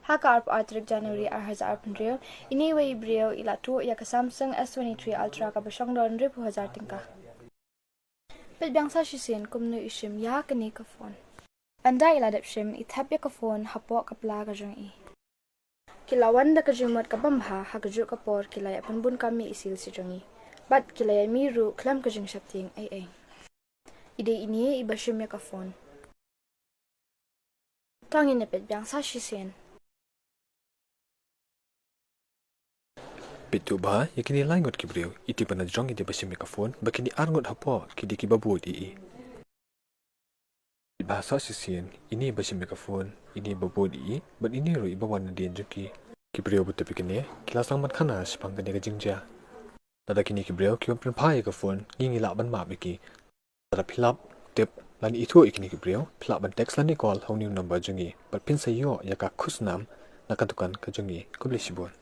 Haka arp January hajar pendriel. Ini way brio ila tu ya ke Samsung S23 Ultra ka basang don rip hajar tyngka. Pet bangsa shisin kumnu ishim ya kini ka phone. Anda ila dap shim ithap ya ka phone hapo kapla ka jong i. Kilawan da ka jumot ka bamha ha ka ju ka por kilaya panbun kami isil si jong i. Bat kilaya miru klam ka jong shapting ay. Ide ini iba shim ya ka phone. Tangin na pet bangsa shisin. Pitu bah, yakini langot kibriu, iti panadjong iti basim mikrofon, bakini arngot hapo, kidi kibabu di. Bahasa sisian, ini basim mikrofon, ini babu di, but ini ru iba warna dian juki. Kibriu butuh pikirnya, kilasang mat kana sepang kene kejingja. Tada kini kibriu kiam penpai mikrofon, ngingi laban map iki. Tada pilap, tip, lan itu ikini kibriu, pilap ban teks lan call hau new number jungi, but pin sayo yaka kusnam, nakatukan ke jungi, kubli sibun.